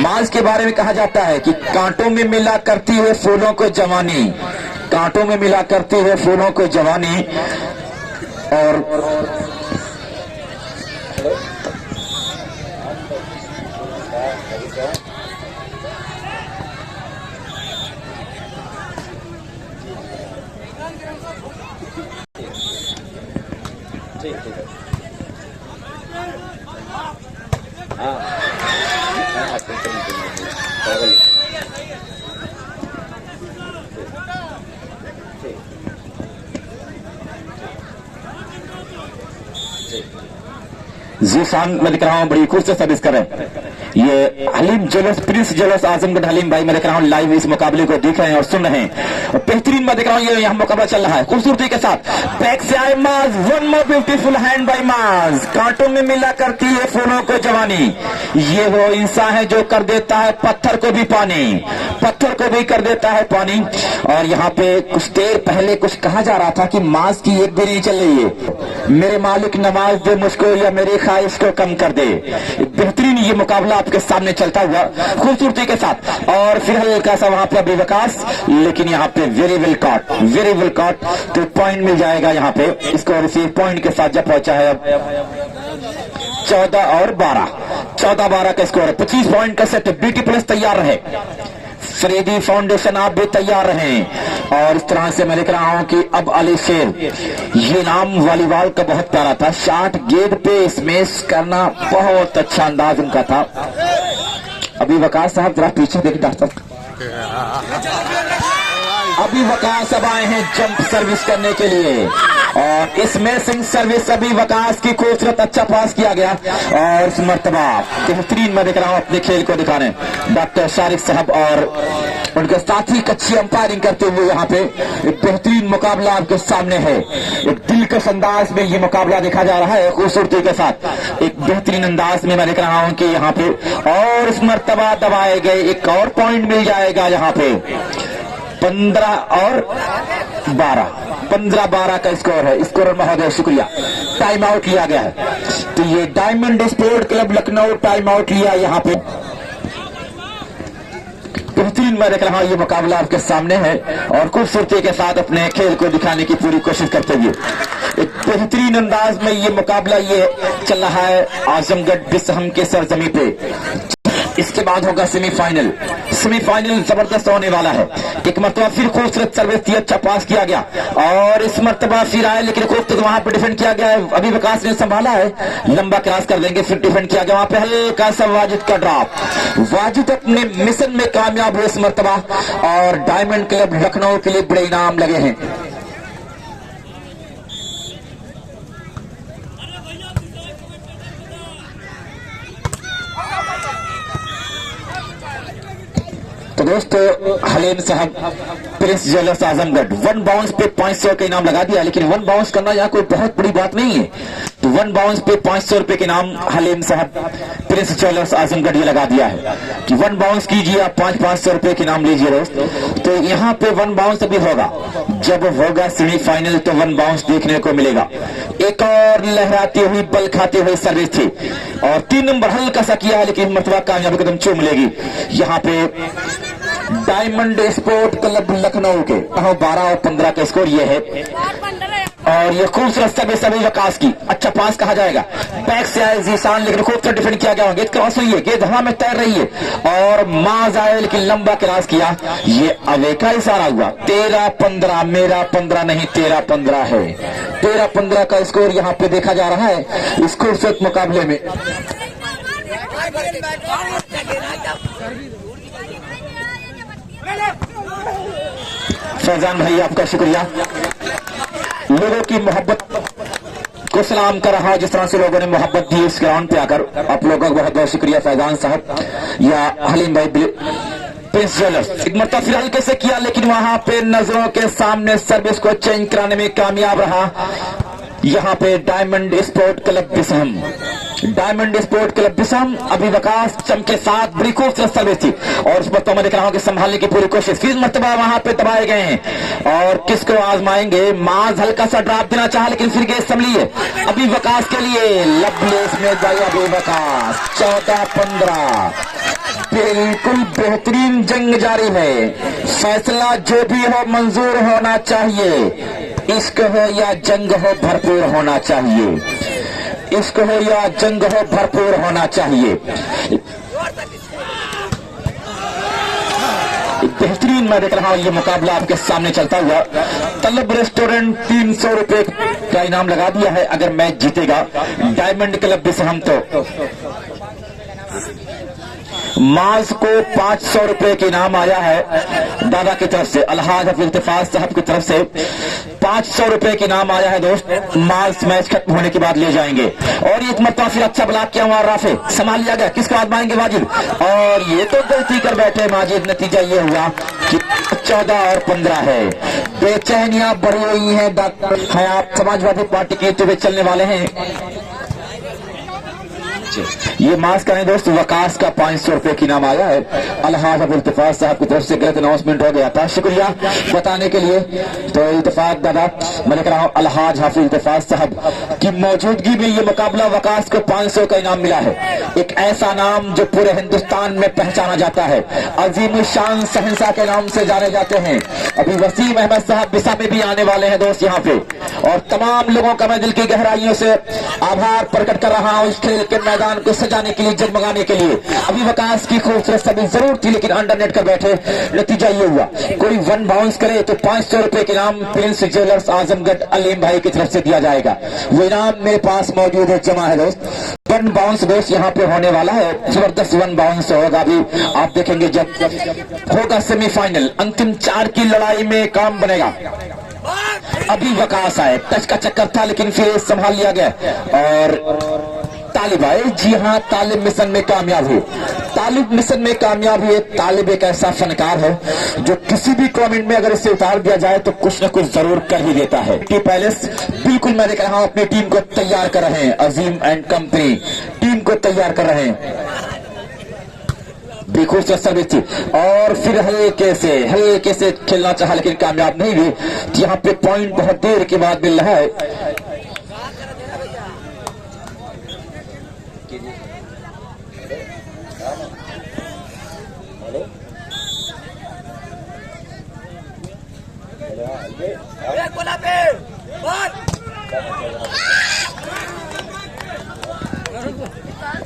माज के बारे में कहा जाता है कि कांटों में मिला करती है फूलों को जवानी, कांटों में मिला करती है फूलों को जवानी। और जीशान मैं दिख रहा हूँ बड़ी खूबसूरत सर्विस कर रहे हैं। ये हलीम जुलूस, प्रिंस जुलूस आजमगढ़ हलीम भाई मैं देख रहा हूँ लाइव इस मुकाबले को देख रहे हैं और सुन रहे हैं। और बेहतरीन मैं देख रहा हूँ ये यहाँ मुकाबला चल रहा है खूबसूरती के साथ। बैक से आए Maaz, one more beautiful hand by Maaz. कांटों में मिला करती है फूलों को जवानी। ये वो इंसान है जो कर देता है पत्थर को भी पानी, पत्थर को भी कर देता है पानी। और यहाँ पे कुछ देर पहले कुछ कहा जा रहा था कि माज की एक भी नहीं चल रही है। मेरे मालिक नमाज दे मुझको या मेरी ख्वाहिश को कम कर दे। बेहतरीन ये मुकाबला आपके सामने चलता हुआ खूबसूरती के साथ। और फिर हल्का सा वहां पे बेवकास, लेकिन यहाँ पे वेरी वेल कॉट तो पॉइंट मिल जाएगा यहाँ पे। इसको रिसीव पॉइंट के साथ जब पहुंचा है अब 14 और 12, 14-12 का स्कोर है। 25 पॉइंट का सेट। बीटी प्लस तैयार रहे, फरीदी फाउंडेशन आप भी तैयार रहें। और इस तरह से मैं देख रहा हूं कि अब अली शेर, ये नाम वॉलीबॉल का बहुत प्यारा था। शॉट गेंद पे स्मैश करना बहुत अच्छा अंदाज उनका था। अभी वकास साहब जरा पीछे देखिए डॉक्टर साहब। अभी वकास अब आए हैं जंप सर्विस करने के लिए और इस मैसिंग सर्विस अभी वकास की खूबसूरत अच्छा पास किया गया। और इस मर्तबा बेहतरीन मैं देख रहा हूं अपने खेल को दिखा रहे हैं डॉक्टर शारिक साहब और उनके साथी अच्छी अंपायरिंग करते हुए। यहाँ पे एक बेहतरीन मुकाबला आपके सामने है। एक दिलकश अंदाज में ये मुकाबला देखा जा रहा है खूबसूरती के साथ। एक बेहतरीन अंदाज में मैं देख रहा हूं कि यहाँ पे और इस मर्तबा दबाए गए एक और पॉइंट मिल जाएगा यहाँ पे। 15 और 12 15-12 का स्कोर है। स्कोर महोदय शुक्रिया, टाइम आउट लिया गया है। तो ये diamond sport club Lucknow time out लिया यहाँ पे। बेहतरीन मैं देख रहा हूं ये मुकाबला आपके सामने है और खूबसूरती के साथ अपने खेल को दिखाने की पूरी कोशिश करते हुए एक बेहतरीन अंदाज में ये मुकाबला ये चल रहा है आजमगढ़ बिसहम के सरजमी पे। इसके बाद होगा सेमीफाइनल। सेमीफाइनल जबरदस्त होने वाला है। एक मरतबा फिर खूबसूरत सर्विस थी, अच्छा पास किया गया और इस मरतबा फिर आए लेकिन खूबसूरत वहां पर डिफेंड किया गया है। अभी विकास ने संभाला है, लंबा क्रॉस कर देंगे, फिर डिफेंड किया गया वहां पे हल्का सा वाजिद का ड्रॉप। वाजिद अपने मिशन में कामयाब हुए इस मरतबा और डायमंड क्लब लखनऊ के लिए बड़े इनाम लगे हैं। तो दोस्तों हलीम साहब प्रिंस ज्वेलर्स आजमगढ़ 1 बाउंस पे 500 का इनाम लगा दिया, लेकिन 1 बाउंस करना यहाँ कोई बहुत बड़ी बात नहीं है। तो 1 बाउंस पे 500 रुपए के इनाम हलीम साहब प्रिंस ज्वेलर्स आजमगढ़ ये लगा दिया है कि 1 बाउंस कीजिए आप 500 रुपए के इनाम लीजिए दोस्त। तो यहाँ पे 1 बाउंस अभी होगा, जब होगा सेमीफाइनल तो 1 बाउंस देखने को मिलेगा। एक और लहराती हुई बल खाते हुए सर्विस थी और 3 नंबर हल्का सा किया है लेकिन मरतबा कामयाबी कदम चूम लेगी। यहाँ पे डायमंड स्पोर्ट क्लब लखनऊ के 12 और 15 का स्कोर ये है और ये खूबसूरत सभी विकास की अच्छा पास कहा जाएगा। बैक से आए जीशान लेकिन खूबसूरत डिफेंड किया गया। गेंद क्रॉस हुई है, गेंद हवा में तैर रही है और माज आए लेकिन लंबा क्रॉस किया। ये अवे का इशारा हुआ। 13-15 मेरा 15 नहीं 13-15 है। 13-15 का स्कोर यहाँ पे देखा जा रहा है इस खूबसूरत मुकाबले में। फैजान भाई आपका शुक्रिया, लोगों की मोहब्बत को सलाम कर रहा हूं। जिस तरह से लोगों ने मोहब्बत दी इस ग्राउंड पे आकर, आप लोगों का बहुत बहुत शुक्रिया फैजान साहब या हलीम भाई प्रिंस ज्वेलर्स। एक मरतबा फिर हल्के से किया लेकिन वहां पे नजरों के सामने सर्विस को चेंज कराने में कामयाब रहा। यहाँ पे Diamond sport Club Bisham, Diamond sport Club Bisham अभी विकास चमके साथ बड़ी खूबसूरत सर्विस थी और उस पर मैं देख रहा हूं कि संभालने की पूरी कोशिश। फिर मरतबा वहां पे दबाए गए हैं और किसको आजमाएंगे। माज हल्का सा ड्रॉप देना चाहा लेकिन फिर गेंद संभली है अभी विकास के लिए। लवलेस में गई अभी विकास। 14-15 बिल्कुल बेहतरीन जंग जारी है। फैसला जो भी हो मंजूर होना चाहिए। इश्क हो या जंग हो भरपूर होना चाहिए। इश्क हो या जंग हो भरपूर होना चाहिए। बेहतरीन मैं देख रहा हूं ये मुकाबला आपके सामने चलता हुआ। तलब रेस्टोरेंट 300 रुपए का इनाम लगा दिया है अगर मैच जीतेगा डायमंड क्लब बिसहम। तो माज को 500 रुपए के इनाम आया है दादा की तरफ से, अलहाज हफीज इत्तेफाक साहब की तरफ से 500 रुपए के इनाम आया है दोस्त। माज मैच खत्म होने के बाद ले जाएंगे और एक मरतबा फिर अच्छा ब्लॉक किया हुआ राफे, संभाल लिया गया। किसको आजमाएंगे वाजिद और ये तो गलती कर बैठे माजिद। नतीजा ये हुआ कि 14 और 15 है। बेचैनियां बढ़ी हुई है डॉक्टर हयात समाजवादी पार्टी के तो वे चलने वाले हैं। ये मास्क करें दोस्त, वकास का 500 रुपए की इनाम आया है। अलहाज हफीज इत्तेफाक साहब की तरफ से गलत अनाउंसमेंट हो गया था, शुक्रिया बताने के लिए। तो इत्तेफाक दादा मैं देख रहा हूं अलहाज हफीज इत्तेफाक साहब की मौजूदगी में ये मुकाबला वकास को 500 का इनाम मिला है। एक ऐसा नाम जो पूरे हिंदुस्तान में पहचाना जाता है, अजीम शान सहनसा के नाम से जाने जाते हैं। अभी वसीम अहमद साहब बिसा में भी आने वाले हैं दोस्त यहाँ पे और तमाम लोगों का मैं दिल की गहराइयों से आभार प्रकट कर रहा हूं इस खेल के मैदान को सजाने के लिए, जगमगाने के लिए। अभी विकास की खूबसूरत सभी जरूर थी लेकिन अंडरनेट कर बैठे। नतीजा ये हुआ कोई 1 बाउंस करे तो 500 रुपए के इनाम प्रिंस ज्वेलर्स आजमगढ़ अलीम भाई की तरफ से दिया जाएगा। वो इनाम मेरे पास मौजूद है, जमा है दोस्त। 1 बाउंस दोस्त यहाँ पे होने वाला है, जबरदस्त 1 बाउंस होगा। अभी आप देखेंगे जब होगा सेमीफाइनल, अंतिम 4 की लड़ाई में काम बनेगा। अभी विकास आए, टच का चक्कर था लेकिन फिर संभाल लिया गया और तालिब आए। जी हाँ, तालिब मिशन में कामयाब हुए। तालिब मिशन में कामयाब हुए। तालिब एक ऐसा फनकार है जो किसी भी कमेंट में अगर इसे उतार दिया जाए तो कुछ न कुछ जरूर कर ही देता है। टी पैलेस बिल्कुल मैं देख रहा हूं अपनी टीम को तैयार कर रहे हैं। अजीम एंड कंपनी टीम को तैयार कर रहे हैं। खूबसूरत सर्विस थी और फिर हल्के से खेलना चाहा लेकिन कामयाब नहीं हुई। तो यहाँ पे पॉइंट बहुत देर के बाद मिल रहा है।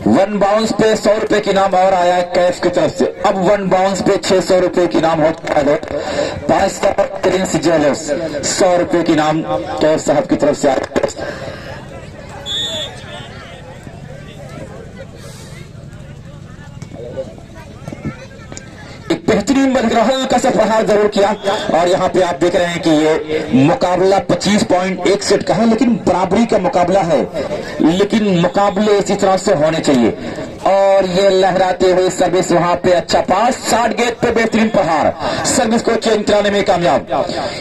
वन बाउंस पे 100 रुपए की नाम और आया है कैफ की तरफ से। अब वन बाउंस पे 600 रुपए की नाम होता है। 500 प्रिंस ज्वेलर्स 100 रुपए की नाम कैफ साहब की तरफ से आया। एक बेहतरीन हल्का सा प्रहार जरूर किया और यहाँ पे आप देख रहे हैं कि ये मुकाबला 25.1 सेट का है, लेकिन बराबरी का मुकाबला है, लेकिन मुकाबले इसी तरह से होने चाहिए। और ये लहराते हुए सर्विस वहां पे अच्छा पास, 60 गेंद पे बेहतरीन प्रहार, सर्विस को चेंज कराने में कामयाब।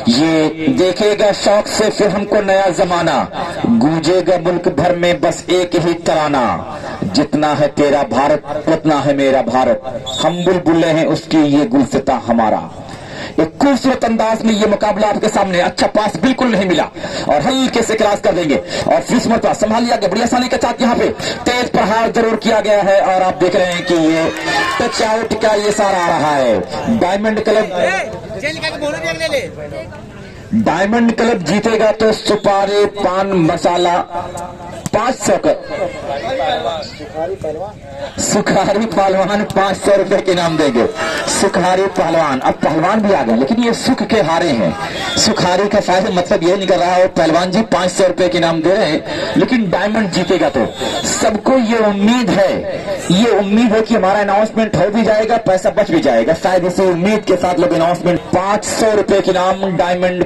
ये देखेगा शौक से फिर हमको नया जमाना, गूंजेगा मुल्क भर में बस एक ही तराना, जितना है तेरा भारत उतना है मेरा भारत, हम बुलबुले हैं उसकी ये गुलसिता हमारा। एक खूबसूरत अंदाज में ये मुकाबला आपके सामने, अच्छा पास बिल्कुल नहीं मिला और हल्के से क्रॉस कर देंगे और फिर मरतबा संभाल लिया गया, बड़ी आसानी के साथ यहाँ पे तेज प्रहार जरूर किया गया है और आप देख रहे हैं कि ये टच आउट का ये सारा आ रहा है। डायमंड क्लब जीतेगा तो सुपारी पान मसाला 500 का, सुखारी पहलवान 500 रुपए के नाम देंगे। सुखारी पहलवान, अब पहलवान भी आ गए लेकिन ये सुख के हारे हैं। सुखारी का फायदा मतलब ये निकल रहा है पहलवान जी 500 रुपए के नाम दे रहे हैं, लेकिन डायमंड जीतेगा तो सबको ये उम्मीद है कि हमारा अनाउंसमेंट हो भी जाएगा, पैसा बच भी जाएगा। शायद इसी उम्मीद के साथ लोग अनाउंसमेंट 500 रुपए के नाम डायमंड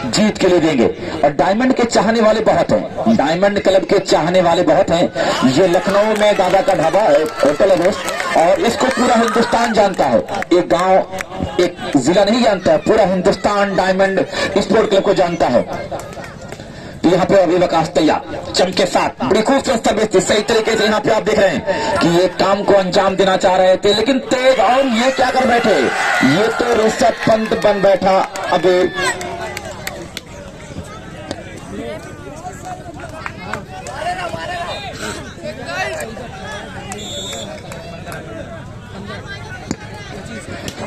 जीत के लिए देंगे। और डायमंड के चाहने वाले बहुत हैं, डायमंड क्लब के चाहने वाले बहुत हैं। ये लखनऊ में दादा का ढाबा है, होटल है दोस्त, और इसको पूरा हिंदुस्तान जानता है। एक गांव एक जिला नहीं जानता है, पूरा हिंदुस्तान डायमंड स्पोर्ट क्लब को जानता है। तो यहाँ पे अभी वकास तैयार चमके साथ बड़ी खूबसूरत सर्विस थी, सही तरीके से यहाँ पे आप देख रहे हैं कि ये काम को अंजाम देना चाह रहे थे लेकिन तेज, और ये क्या कर बैठे, ये तो ऋषभ पंत बन बैठा। अभी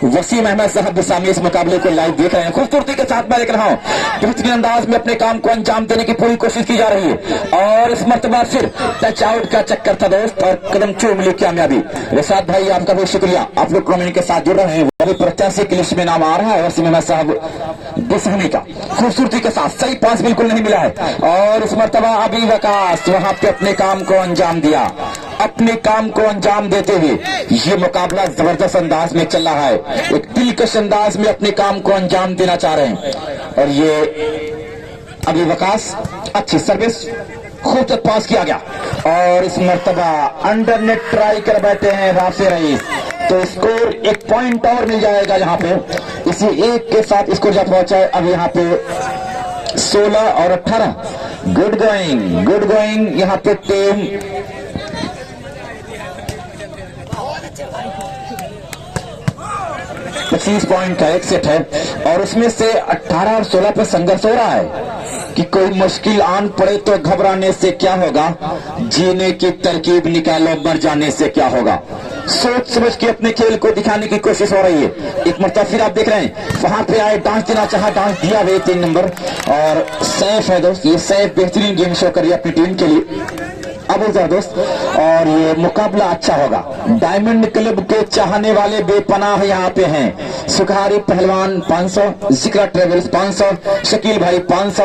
वसीम अहमद साहब सामने इस मुकाबले को लाइव देख रहे हैं, खूबसूरती के साथ मैं देख रहा हूँ। बेहतरीन अंदाज में अपने काम को अंजाम देने की पूरी कोशिश की जा रही है और इस मर्तबा फिर टच आउट का चक्कर था दोस्त और कदम चूम ली कामयाबी। रिसाद भाई आपका बहुत शुक्रिया, आप लोग कमेंट के साथ जुड़ रहे हैं। अभी प्रत्याशी की लिस्ट में नाम आ रहा है वसीम अहमद साहब दिसहनी का, खूबसूरती के साथ सही पास बिल्कुल नहीं मिला है और इस मर्तबा अभी वकास वहां पे अपने काम को अंजाम दिया। अपने काम को अंजाम देते हुए ये मुकाबला जबरदस्त अंदाज में चल रहा है, एक दिलकश अंदाज में अपने काम को अंजाम देना चाह रहे हैं। और ये अभी वकास अच्छी सर्विस, खूबसूरत पास किया गया और इस मर्तबा अंडर नेट ट्राई कर बैठे हैं राफे रईस, तो स्कोर 1 पॉइंट और मिल जाएगा यहाँ पे। इसी एक के साथ स्कोर जब पहुंचा है अब यहाँ पे 16 और 18। गुड गोइंग यहाँ पे टीम 25 पॉइंट का एक सेट है और उसमें से 18 और 16 पे संघर्ष हो रहा है कि कोई मुश्किल आन पड़े तो घबराने से क्या होगा, जीने की तरकीब निकालो मर जाने से क्या होगा। सोच समझ के अपने खेल को दिखाने की कोशिश हो रही है। एक मरतबा फिर आप देख रहे हैं वहां पे आए, डांस देना चाहा, डांस दिया हुए 3 नंबर और सैफ है दोस्त, ये सैफ बेहतरीन गेम शो करिए अपनी टीम के लिए। अब दोस्त और ये मुकाबला अच्छा होगा। डायमंड क्लब के चाहने वाले बेपनाह यहाँ पे हैं। सुखारी पहलवान 500, जिक्रा ट्रेवल्स 500, शकील भाई 500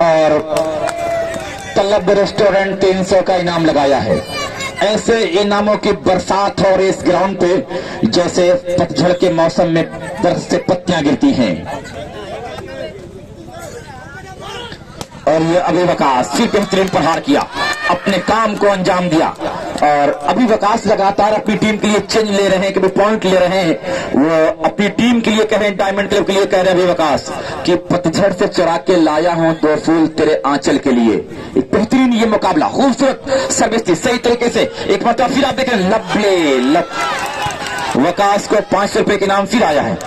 और तलब रेस्टोरेंट 300 का इनाम लगाया है। ऐसे इनामों की बरसात हो रही इस ग्राउंड पे जैसे पतझड़ के मौसम में बर्फ से पत्तियां गिरती हैं। और ये अभी वकास फिर बेहतरीन प्रहार किया, अपने काम को अंजाम दिया और अभी वकास लगातार अपनी टीम के लिए चेंज ले रहे हैं, कभी पॉइंट ले रहे हैं। वो अपनी टीम के लिए कह रहे हैं, डायमंड क्लब के लिए कह रहे हैं अभी वकास कि पतझड़ से चुरा के लाया हूं 2 फूल तेरे आंचल के लिए। एक बेहतरीन ये मुकाबला, खूबसूरत सर्विस थी सही तरीके से। एक मतलब फिर आप देख रहे हैं वकास को 500 रुपए के इनाम फिर आया है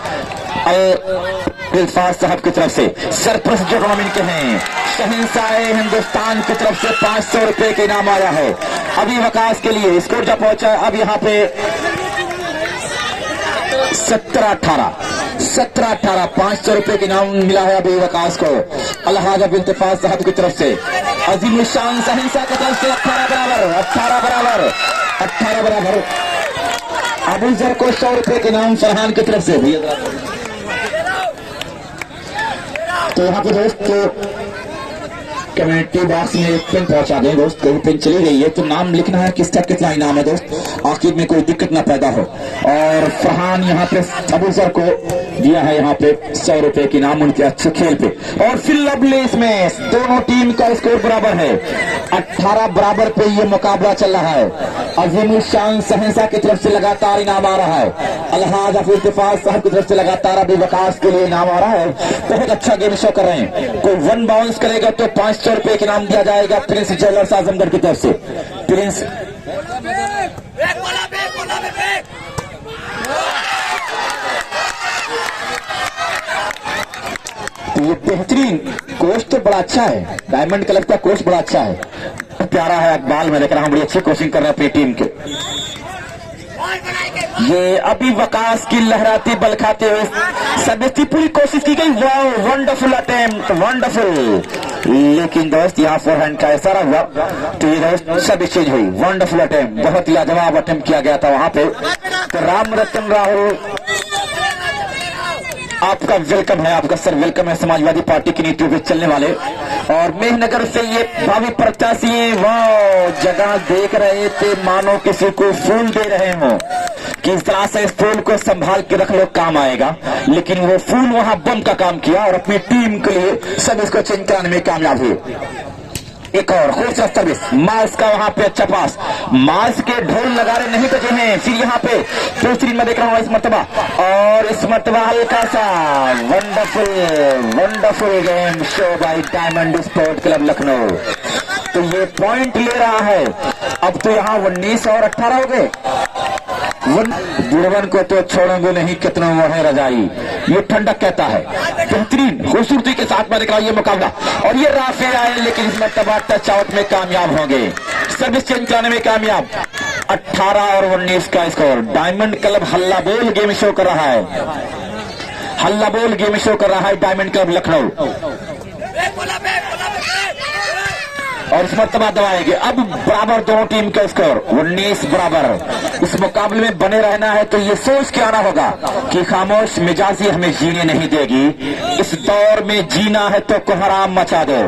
इल्फाज साहब की तरफ से। सरप्रस्त जो टूर्नामेंट के हैं शहंशाह हिंदुस्तान की तरफ से 500 रुपए के इनाम आया है अभी वकास के लिए। स्कोर जब पहुंचा अब यहाँ पे 17-18 500 रुपए के इनाम मिला है अभी वकास को अलहाज इल्फाज साहब की तरफ से। अजीम शान शहंशाह की तरफ से 18 बराबर अबू जर को 100 रुपए के इनाम फरहान की तरफ से। तो यहाँ पे दोस्त कमेंट्री बॉक्स में एक पिन पहुंचा दें दोस्त, कोई पिन चली गई है तो नाम लिखना है किसका कितना इनाम है दोस्त, आखिर में कोई दिक्कत ना पैदा हो। और फरहान यहाँ पे अबूजर को दिया है यहाँ पे 100 रुपए के इनाम उनके अच्छे खेल पे। और फिर लवली इसमें दोनों टीम का स्कोर बराबर है 18 बराबर पे ये मुकाबला चल रहा है। अजीम शान शहंशाह की तरफ से लगातार इनाम आ रहा है, अलहाज इल्फाज साहब की तरफ से लगातार अभी वकास के लिए इनाम आ रहा है। बहुत अच्छा गेम शो कर रहे हैं। कोई 1 बाउंस करेगा तो 500 रुपए के इनाम दिया जाएगा प्रिंस ज्वेलर्स आजमगढ़ की तरफ से। प्रिंस ये बेहतरीन कोच तो बड़ा अच्छा है, डायमंड क्लब का कोच बड़ा अच्छा है, प्यारा है इकबाल। मैं देख रहा हूं बड़ी अच्छी कोचिंग कर रहा है अपनी टीम के। ये अभी वकास की लहराती बल खाते हुए सबसे पूरी कोशिश की गई, वाओ वंडरफुल अटेम्प्ट वंडरफुल, लेकिन दोस्त यहाँ फोरहैंड का इशारा हुआ तो ये दोस्त सब चेंज हुई। वंडरफुल अटेम्प्ट, बहुत ही लाजवाब अटेम्प्ट किया गया था वहां पे। तो राम रतन राहुल आपका वेलकम है, आपका सर वेलकम है समाजवादी पार्टी की नीतियों पे चलने वाले। और मेहनगर से ये भावी प्रत्याशी वो जगह देख रहे थे मानो किसी को फूल दे रहे हो कि इस तरह से इस फूल को संभाल के रख लो काम आएगा, लेकिन वो फूल वहां बम का काम किया और अपनी टीम के लिए सब इसको चेंज कराने में कामयाब हुए। एक और खूबसूरत सर्विस मार्स का वहां पे अच्छा पास, मार्स के ढोल नगारे नहीं बजे हैं। फिर यहाँ पे दूसरी में देख रहा हूँ इस मरतबा, और इस मरतबा हल्का सा wonderful game show by diamond sport club Lucknow. तो ये पॉइंट ले रहा है। अब तो यहाँ 19 और 18 हो गए। बुढ़वन को तो छोड़ेंगे नहीं कितना वो है रजाई, ये ठंडक कहता है। बेहतरीन खूबसूरती के साथ में दिख रहा है ये मुकाबला, और ये राफे आए लेकिन इसमें तबाह टच आउट में कामयाब होंगे, सर्विस चेंज कराने में कामयाब। 18 और 19 का स्कोर। डायमंड क्लब हल्ला बोल गेम शो कर रहा है, हल्ला बोल गेम शो कर रहा है डायमंड क्लब लखनऊ। और इस मरतबा दबाएंगे। अब बराबर दोनों टीम का स्कोर 19 बराबर। इस मुकाबले में बने रहना है तो ये सोच के आना होगा कि खामोश मिजाजी हमें जीने नहीं देगी, इस दौर में जीना है तो कोहराम मचा दो।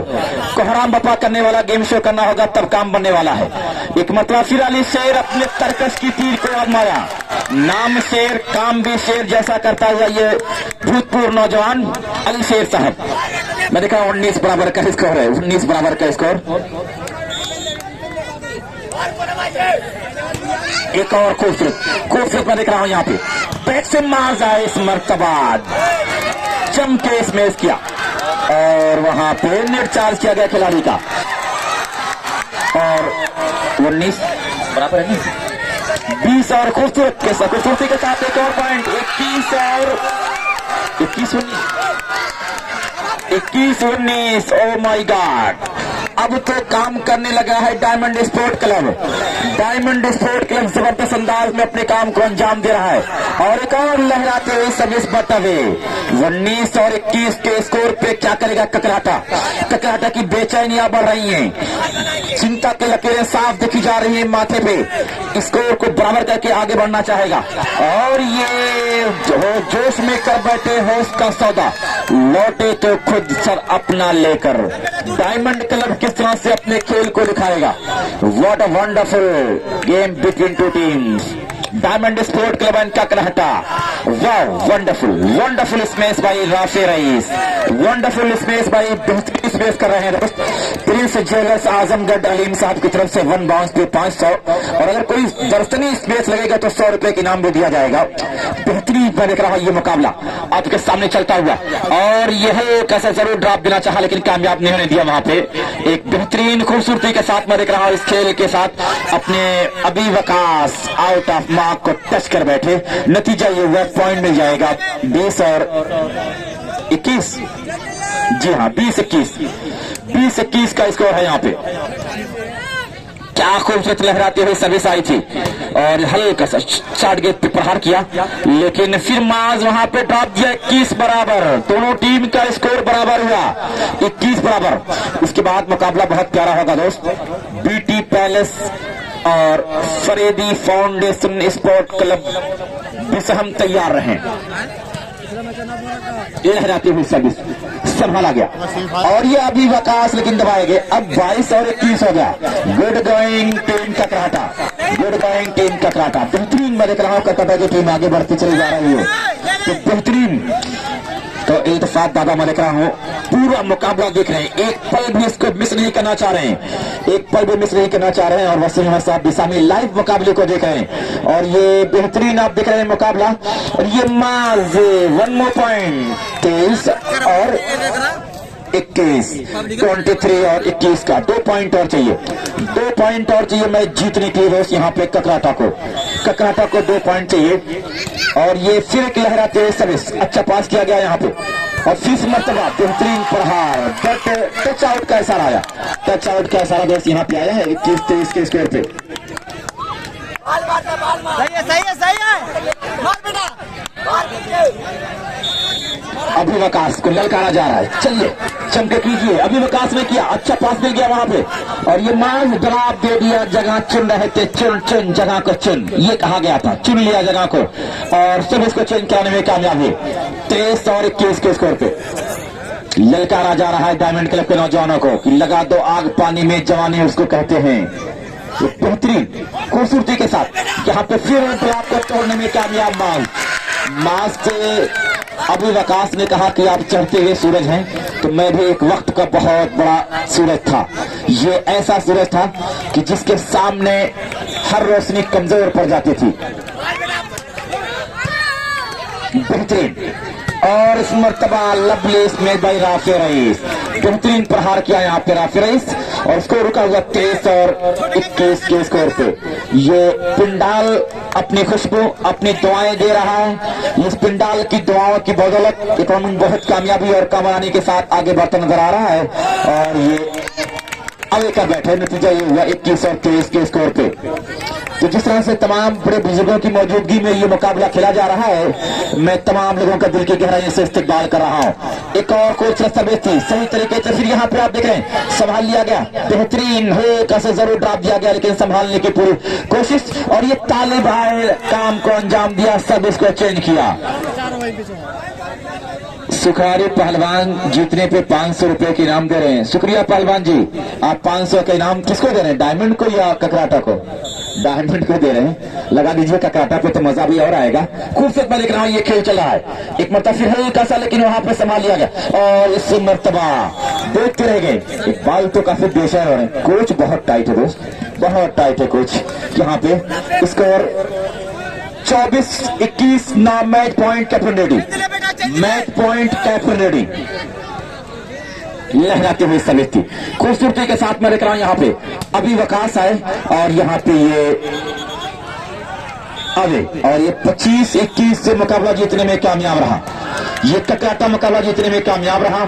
कोहराम बपा करने वाला गेम शो करना होगा तब काम बनने वाला है। एक मतलब फिर अली शेर अपने तरकश की तीर को आजमाया, नाम शेर काम भी शेर जैसा करता हुआ ये भूतपूर्व नौजवान अली शेर साहब। मैं देखा 19 बराबर का स्कोर है, 19 बराबर का स्कोर। एक और खूबसूरत मैं देख रहा हूं यहाँ पे बैट से मार जाए इस मरतबा चमके स्मैश किया और वहां पे नेट चार्ज किया गया खिलाड़ी का। और 19 बराबर है नहीं 20 और खूबसूरती के साथ एक और पॉइंट 21-19। ओ माय गॉड, अब तो काम करने लगा है diamond sport club. Diamond sport club जबरदस्त अंदाज में अपने काम को अंजाम दे रहा है। और एक और लहराते हुए सर्विस बटवे 19 और 21 के स्कोर पे क्या करेगा ककराटा की बेचैनियां बढ़ रही हैं, चिंता के लकीरें साफ दिखी जा रही है माथे पे। स्कोर को बराबर करके आगे बढ़ना चाहेगा और ये जोश में कर बैठे होश का सौदा, लौटे तो खुद सर अपना लेकर। डायमंड क्लब किस तरह से अपने खेल को दिखाएगा। What a wonderful game between two teams. Diamond sport Club and Kakrata. वाह wonderful smash by Rafe Rais, wonderful smash by बेहतरीन स्मैश कर रहे हैं दोस्त प्रिंस ज्वेलर्स आजमगढ़ अलीम साहब की तरफ से 1 बाउंस पे 500 और अगर कोई दर्शनी स्मैश लगेगा तो 100 रुपए के इनाम भी दिया जाएगा। बेहतरीन मैं देख रहा हूं ये मुकाबला आपके सामने चलता हुआ और यह कैसे जरूर ड्रॉप देना चाहा लेकिन कामयाब नहीं होने दिया। वहां पे एक बेहतरीन खूबसूरती के साथ मैं देख रहा हूं इस खेल के साथ अपने अभी वकास आउट ऑफ पाक को टच कर बैठे। नतीजा ये हुआ पॉइंट मिल जाएगा 20 और 21। जी हाँ, 20-21 का स्कोर है यहाँ पे। क्या खूबसूरत लहराते हुए सर्विस आई थी और हल्का सा शॉर्ट गेट पे प्रहार किया, लेकिन फिर माज वहां पे ड्रॉप दिया। 21 बराबर, दोनों टीम का स्कोर बराबर हुआ 21 बराबर। इसके बाद मुकाबला बहुत प्यारा होगा दोस्त। बीटी पैलेस और फरेदी फाउंडेशन स्पोर्ट क्लब बिसहम तैयार रहे। लहराती हुई सर्विस संभाला गया और ये अभी वकास लेकिन दबाए गए। अब 22 और 21 हो गया। गुड गोइंग टीम का कराटा, गुड गोइंग टीम का कराटा। बेहतरीन मैं देख रहा हूँ कलकत्ता की टीम आगे बढ़ती चली जा रही है, तो बेहतरीन। तो इल्तफात दादा मैं देख रहा हूँ पूरा मुकाबला देख रहे हैं, एक पल भी इसको मिस नहीं करना चाह रहे हैं, एक पल भी मिस नहीं करना चाह रहे हैं। और वसीम अहमद साहब बिसामी लाइव मुकाबले को देख रहे हैं और ये बेहतरीन आप देख रहे हैं मुकाबला। और ये माज 1 मोर पॉइंट 23 और 21, 23 और 21 का 2 पॉइंट और चाहिए, 2 पॉइंट और चाहिए मैच जीतने के लिए। यहाँ पे ककराटा को 2 पॉइंट चाहिए। और ये फिर एक लहराते हुए सर्विस, अच्छा पास किया गया यहाँ पे और 20 मरतबा बेहतरीन प्रहार। टच आउट का इशारा आया, टच आउट का इशारा दोस्त यहाँ पे आया है 21-23 के स्कोर पे। सही है। अभी वकास को ललकारा जा रहा है, चलिए चमके कीजिए। अभी वकास ने किया, अच्छा पास मिल गया वहां पे और ये माज ड्रॉप दे दिया। जगह चुन रहे थे, चुन जगह को चुन, ये कहा गया था, चुन लिया जगह को और सर्विस को चेंज कराने में कामयाब हुए। 23 और 21 के स्कोर पे ललकारा जा रहा है डायमंड क्लब के नौजवानों को कि लगा दो आग पानी में जवानी उसको कहते हैं। बेहतरीन खूबसूरती के साथ यहाँ पे फिर ड्रॉप को तोड़ने में कामयाब माज से। अभी वकास ने कहा कि आप चढ़ते हुए सूरज हैं, तो मैं भी एक वक्त का बहुत बड़ा सूरज था। ये ऐसा सूरज था कि जिसके सामने हर रोशनी कमजोर पड़ जाती थी। बेहतरीन और इस मर्तबा लवली इसमें भाई राफी रईस, बेहतरीन प्रहार किया यहाँ पे राफी रईस और स्कोर रुका हुआ 23 और 21 के स्कोर पे। ये पिंडाल अपनी खुशबू अपनी दुआएं दे रहा है। इस पिंडाल की दुआओं की बदौलत ये टूर्नामेंट बहुत कामयाबी और कामरानी के साथ आगे बढ़ता नजर आ रहा है। और ये आगे कर बैठे, नतीजा ये हुआ 21 और 23 के स्कोर पे। तो जिस तरह से तमाम बड़े बुजुर्गों की मौजूदगी में ये मुकाबला खेला जा रहा है, मैं तमाम लोगों का दिल की गहराई से इस्तकबाल कर रहा हूँ। एक और कोच सर्विस थी सही तरीके से, फिर यहाँ पे आप देख रहे हैं संभाल लिया गया, बेहतरीन हल्का से जरूर ड्रॉप दिया गया लेकिन संभालने की पूरी कोशिश और ये तालिब आए काम को अंजाम दिया, सर्विस को चेंज किया। सुखारी पहलवान जीतने पे 500 रुपए के इनाम दे रहे हैं। शुक्रिया पहलवान जी, आप 500 का इनाम किसको दे रहे हैं, डायमंड को या ककराटा को? डायमंड को दे रहे हैं, लगा दीजिए ककराटा पे तो मजा भी और आएगा। खूबसूरत मैं देख रहा हूँ ये खेल चल रहा है। एक मरतबा फिर हल्का सा लेकिन वहां पे संभाल लिया गया और इस मरतबा देखते रह गए। बाल तो काफी बेशर हो रहे हैं। कोच बहुत टाइट है दोस्त, बहुत टाइट है कोच। यहाँ पे स्कोर 24-21 ना match point captain ready, match point captain ready. लहराती हुई सर्विस थी खूबसूरती के साथ मैं देख रहा हूं यहाँ पे अभी वकास आए और यहाँ पे ये अवे और ये 25-21 से मुकाबला जीतने में कामयाब रहा। ये ककराटा मुकाबला जीतने में कामयाब रहा।